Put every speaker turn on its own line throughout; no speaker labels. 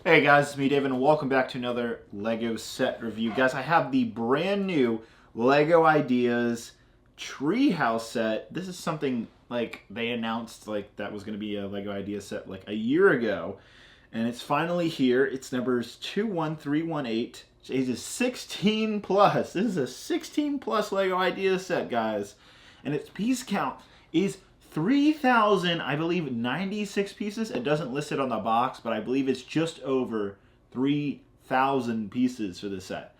Hey guys, it's me David and welcome back to another Lego set review. Guys, I have the brand new Lego Ideas Treehouse set. This is something like they announced like that was going to be a Lego Ideas set like a year ago. And it's finally here. It's numbers 21318. It is 16 plus. This is a 16 plus Lego Ideas set, guys. And its piece count is 3,000, I believe, 96 pieces. It doesn't list it on the box, but I believe it's just over 3,000 pieces for this set.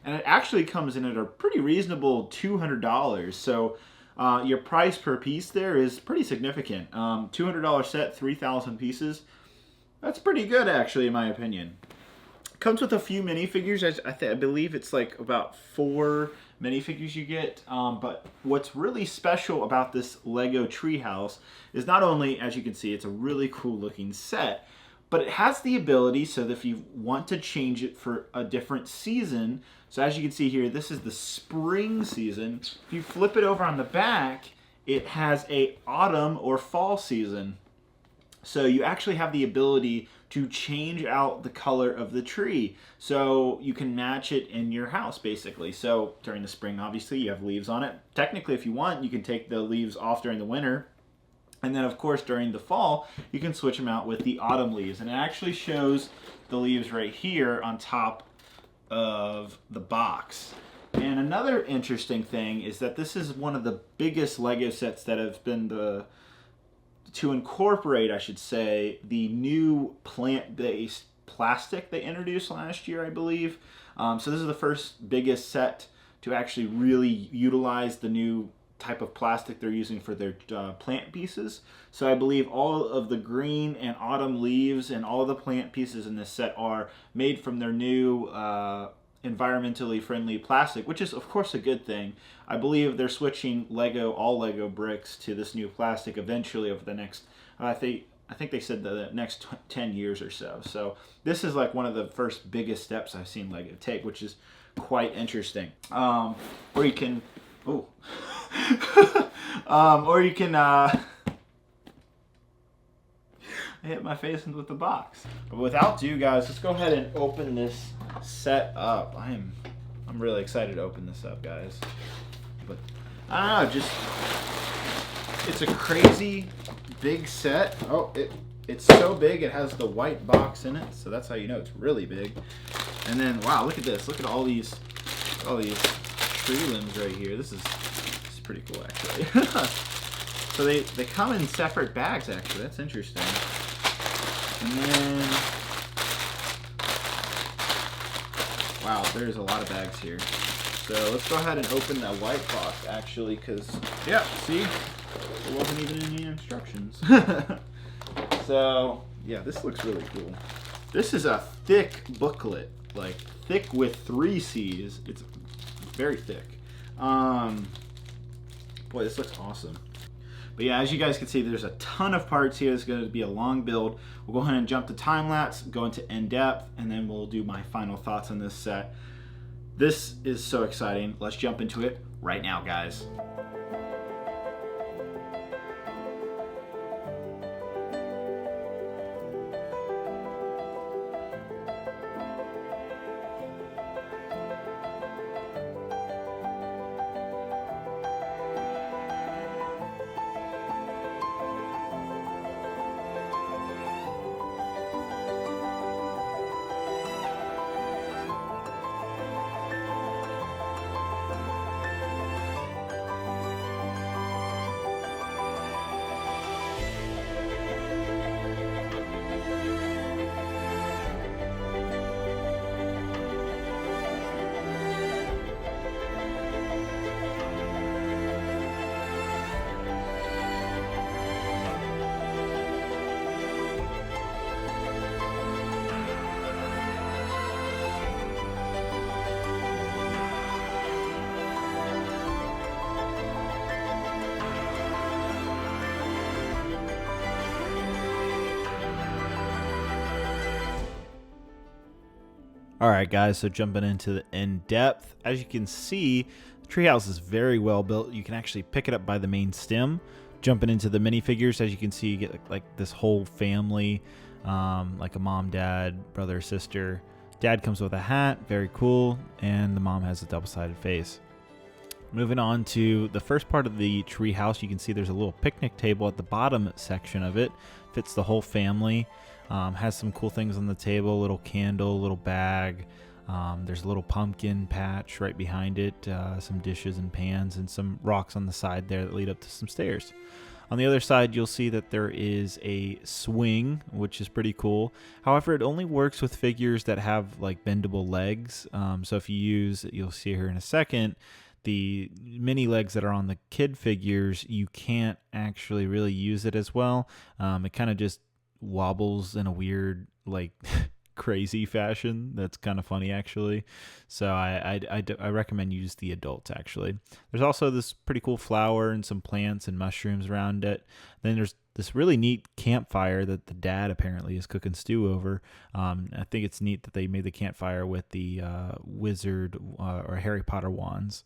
And it actually comes in at a pretty reasonable $200. So your price per piece there is pretty significant. $200 set, 3,000 pieces. That's pretty good, actually, in my opinion. Comes with a few minifigures. I believe it's like about 4 minifigures you get. But what's really special about this Lego Treehouse is not only, as you can see, it's a really cool looking set, but it has the ability so that if you want to change it for a different season, so as you can see here, this is the spring season. If you flip it over on the back, it has a autumn or fall season. So you actually have the ability to change out the color of the tree. So you can match it in your house, basically. So during the spring, obviously, you have leaves on it. Technically, if you want, you can take the leaves off during the winter. And then, of course, during the fall, you can switch them out with the autumn leaves. And it actually shows the leaves right here on top of the box. And another interesting thing is that this is one of the biggest Lego sets that have been to incorporate, I should say, the new plant-based plastic they introduced last year, I believe. So this is the first biggest set to actually really utilize the new type of plastic they're using for their plant pieces. So I believe all of the green and autumn leaves and all the plant pieces in this set are made from their new environmentally friendly plastic, which is of course a good thing. I believe they're switching all Lego bricks to this new plastic eventually over the next, I think they said the next 10 years or so. So this is like one of the first biggest steps I've seen Lego take, which is quite interesting. Or you can, or you can, I hit my face with the box. But without ado, guys, let's go ahead and open this set up. I'm really excited to open this up, guys. But I don't know, it's a crazy big set. Oh, it's so big it has the white box in it, so that's how you know it's really big. And then wow, look at this. Look at all these tree limbs right here. This is pretty cool, actually. So they come in separate bags, actually. That's interesting. And then wow, there's a lot of bags here. So let's go ahead and open that white box, actually, because, yeah, see? There wasn't even any instructions. So, yeah, this looks really cool. This is a thick booklet, like, thick with 3 C's. It's very thick. Boy, this looks awesome. But yeah, as you guys can see, there's a ton of parts here. It's going to be a long build. We'll go ahead and jump to time-lapse, go into in-depth, and then we'll do my final thoughts on this set. This is so exciting. Let's jump into it right now, guys. Alright guys, so jumping into the in-depth, as you can see, the treehouse is very well built. You can actually pick it up by the main stem. Jumping into the minifigures, as you can see, you get like this whole family
like a mom, dad, brother, sister. Dad comes with a hat, very cool, and the mom has a double-sided face. Moving on to the first part of the tree house, you can see there's a little picnic table at the bottom section of it. Fits the whole family. Has some cool things on the table, a little candle, a little bag. There's a little pumpkin patch right behind it, some dishes and pans, and some rocks on the side there that lead up to some stairs. On the other side, you'll see that there is a swing, which is pretty cool. However, it only works with figures that have like bendable legs. So if you use, you'll see here in a second, the mini legs that are on the kid figures, you can't actually really use it as well. It kind of just wobbles in a weird, like, crazy fashion. That's kind of funny, actually. So I recommend you use the adults, actually. There's also this pretty cool flower and some plants and mushrooms around it. Then there's this really neat campfire that the dad apparently is cooking stew over. I think it's neat that they made the campfire with the wizard or Harry Potter wands.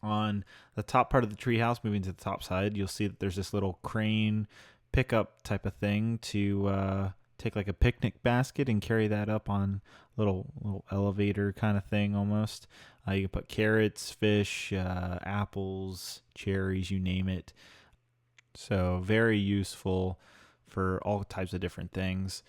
On the top part of the treehouse, moving to the top side, you'll see that there's this little crane pickup type of thing to take like a picnic basket and carry that up on little elevator kind of thing almost. You can put carrots, fish, apples, cherries, you name it. So very useful for all types of different things.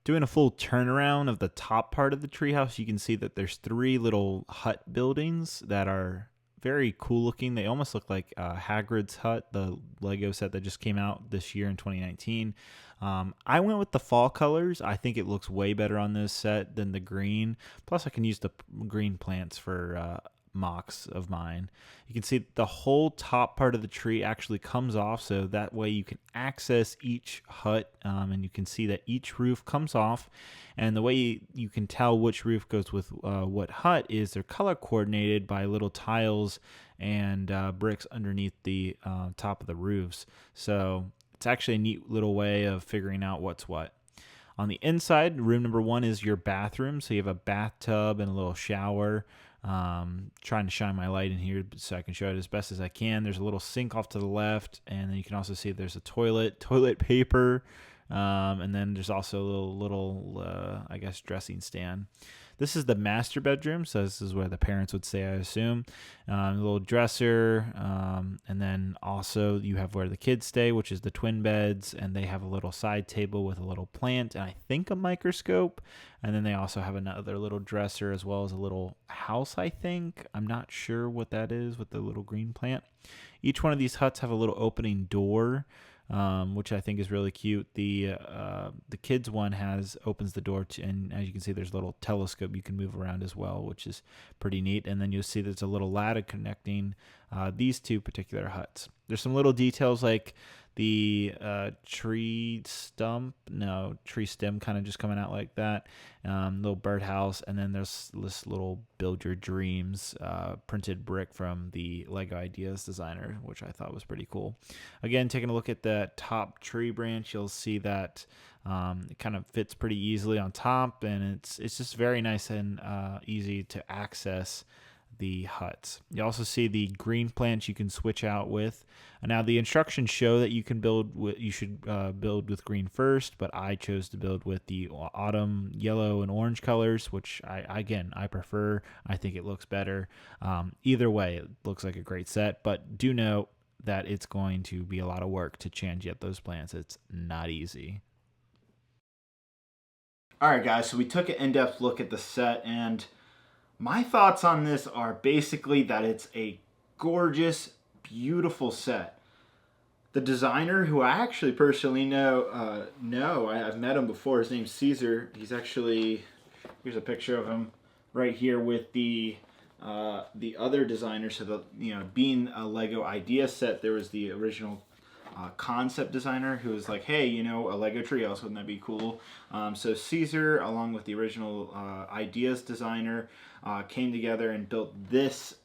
Doing a full turnaround of the top part of the treehouse, you can see that there's 3 little hut buildings that are very cool looking. They almost look like Hagrid's hut, the Lego set that just came out this year in 2019. I went with the fall colors. I think it looks way better on this set than the green. Plus, I can use the green plants for mocks of mine. You can see the whole top part of the tree actually comes off, so that way you can access each hut, and you can see that each roof comes off. And the way you can tell which roof goes with what hut is they're color coordinated by little tiles and bricks underneath the top of the roofs. So it's actually a neat little way of figuring out what's what. On the inside, room number 1 is your bathroom. So you have a bathtub and a little shower. Trying to shine my light in here so I can show it as best as I can. There's a little sink off to the left, and then you can also see there's a toilet paper, and then there's also a little I guess dressing stand. This is the master bedroom, so this is where the parents would stay, I assume. A little dresser, and then also you have where the kids stay, which is the twin beds, and they have a little side table with a little plant and I think a microscope. And then they also have another little dresser as well as a little house, I think. I'm not sure what that is with the little green plant. Each one of these huts have a little opening door, which I think is really cute. The kids one opens the door to, and as you can see, there's a little telescope you can move around as well, which is pretty neat. And then you'll see there's a little ladder connecting these 2 particular huts. There's some little details like the tree stem kind of just coming out like that, little birdhouse, and then there's this little Build Your Dreams printed brick from the Lego Ideas designer, which I thought was pretty cool. Again, taking a look at the top tree branch, you'll see that it kind of fits pretty easily on top, and it's just very nice and easy to access the huts. You also see the green plants you can switch out with. Now the instructions show that you can should build with green first, but I chose to build with the autumn yellow and orange colors, which I prefer. I think it looks better. Either way, it looks like a great set, but do note that it's going to be a lot of work to change yet those plants. It's not easy.
All right, guys, so we took an in-depth look at the set, and my thoughts on this are basically that it's a gorgeous, beautiful set. The designer, who I actually personally know, I've met him before. His name's Caesar. He's actually, here's a picture of him right here with the other designer. So being a Lego idea set, there was the original concept designer who was like, hey, a Lego treehouse, wouldn't that be cool? So Caesar, along with the original ideas designer, came together and built this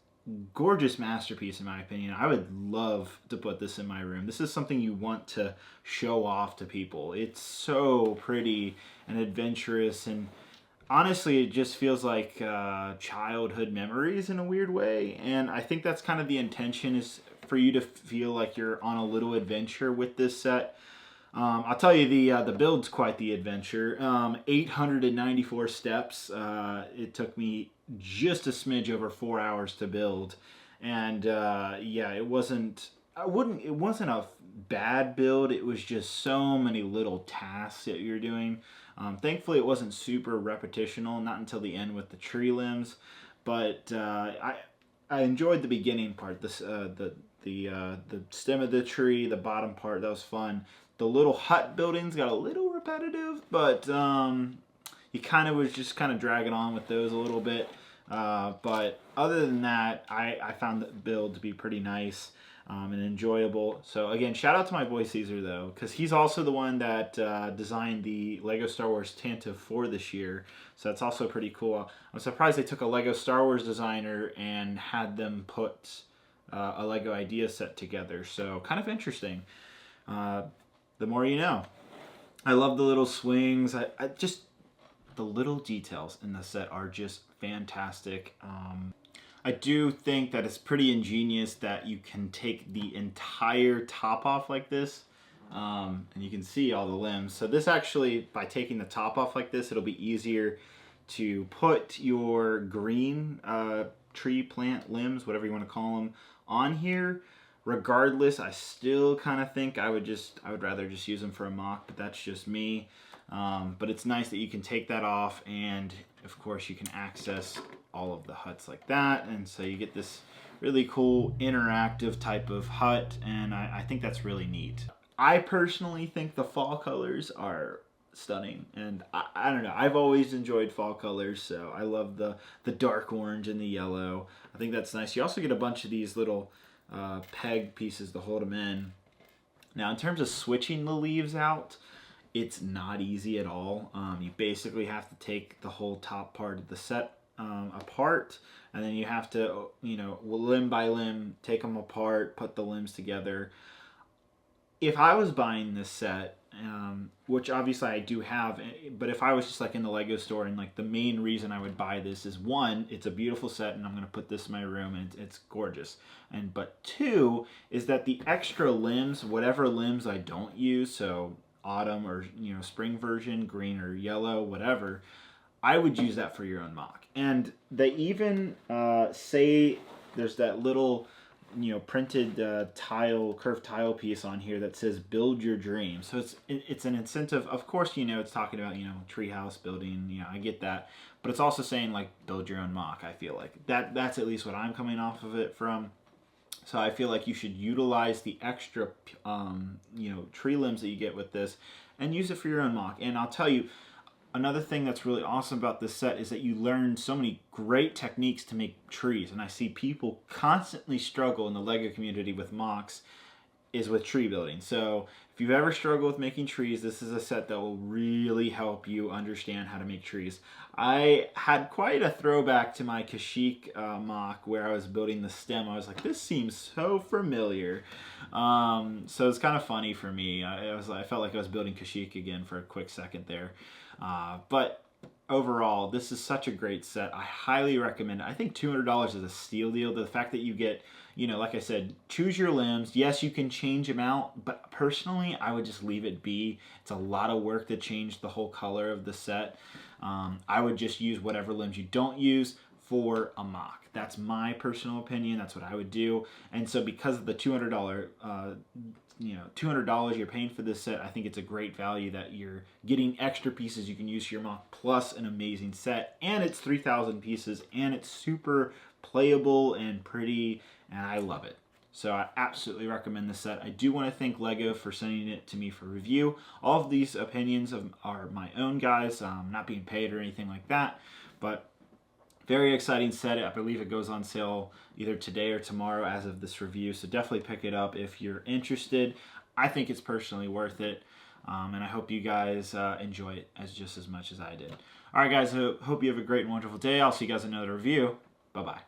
gorgeous masterpiece, in my opinion. I would love to put this in my room. This is something you want to show off to people. It's so pretty and adventurous, and honestly, it just feels like childhood memories in a weird way. And I think that's kind of the intention, is for you to feel like you're on a little adventure with this set. I'll tell you, the build's quite the adventure. 894 steps. It took me just a smidge over 4 hours to build, and yeah, it wasn't. It wasn't a bad build. It was just so many little tasks that you're doing. Thankfully, it wasn't super repetitional. Not until the end with the tree limbs, but I enjoyed the beginning part. The stem of the tree, the bottom part, that was fun. The little hut buildings got a little repetitive, but you kind of was just kind of dragging on with those a little bit. But other than that, I found the build to be pretty nice and enjoyable. So again, shout out to my boy Caesar though, because he's also the one that designed the Lego Star Wars Tantive 4 this year. So that's also pretty cool. I'm surprised they took a Lego Star Wars designer and had them put a Lego idea set together. So kind of interesting. The more you know. I love the little swings. I just, the little details in the set are just fantastic. I do think that it's pretty ingenious that you can take the entire top off like this, and you can see all the limbs. So this actually, by taking the top off like this, it'll be easier to put your green tree plant limbs, whatever you want to call them, on here. Regardless, I still kind of think I would rather just use them for a mock, but that's just me. But it's nice that you can take that off, and of course you can access all of the huts like that, and so you get this really cool interactive type of hut, and I think that's really neat. I personally think the fall colors are stunning, and I don't know, I've always enjoyed fall colors, so I love the dark orange and the yellow. I think that's nice. You also get a bunch of these little peg pieces to hold them in. Now, in terms of switching the leaves out, it's not easy at all. You basically have to take the whole top part of the set apart, and then you have to, limb by limb, take them apart, put the limbs together. If I was buying this set, which obviously I do have, but if I was just like in the Lego store, and like the main reason I would buy this is, one, it's a beautiful set and I'm going to put this in my room and it's gorgeous. But two is that the extra limbs, whatever limbs I don't use, so autumn or spring version, green or yellow, whatever, I would use that for your own mock. And they even say there's that little printed curved tile piece on here that says "Build Your Dream." So it's an incentive. Of course, it's talking about treehouse building. I get that, but it's also saying like build your own mock. I feel like that's at least what I'm coming off of it from. So I feel like you should utilize the extra tree limbs that you get with this and use it for your own mock. And I'll tell you, another thing that's really awesome about this set is that you learn so many great techniques to make trees. And I see people constantly struggle in the Lego community with mocks is with tree building. So if you've ever struggled with making trees, this is a set that will really help you understand how to make trees. I had quite a throwback to my Kashyyyk mock where I was building the stem. I was like, this seems so familiar. So it's kind of funny for me. I felt like I was building Kashyyyk again for a quick second there. But overall, this is such a great set. I highly recommend it. I think $200 is a steal deal. The fact that you get, like I said, choose your limbs. Yes, you can change them out, but personally, I would just leave it be. It's a lot of work to change the whole color of the set. I would just use whatever limbs you don't use for a mock. That's my personal opinion. That's what I would do. And so because of the $200 $200 you're paying for this set, I think it's a great value that you're getting extra pieces you can use for your mock, plus an amazing set, and it's 3,000 pieces, and it's super playable and pretty, and I love it. So I absolutely recommend this set. I do want to thank Lego for sending it to me for review. All of these opinions are my own, guys. Not being paid or anything like that, but very exciting set. I believe it goes on sale either today or tomorrow as of this review, so definitely pick it up if you're interested. I think it's personally worth it, and I hope you guys enjoy it just as much as I did. All right, guys, I hope you have a great and wonderful day. I'll see you guys in another review. Bye-bye.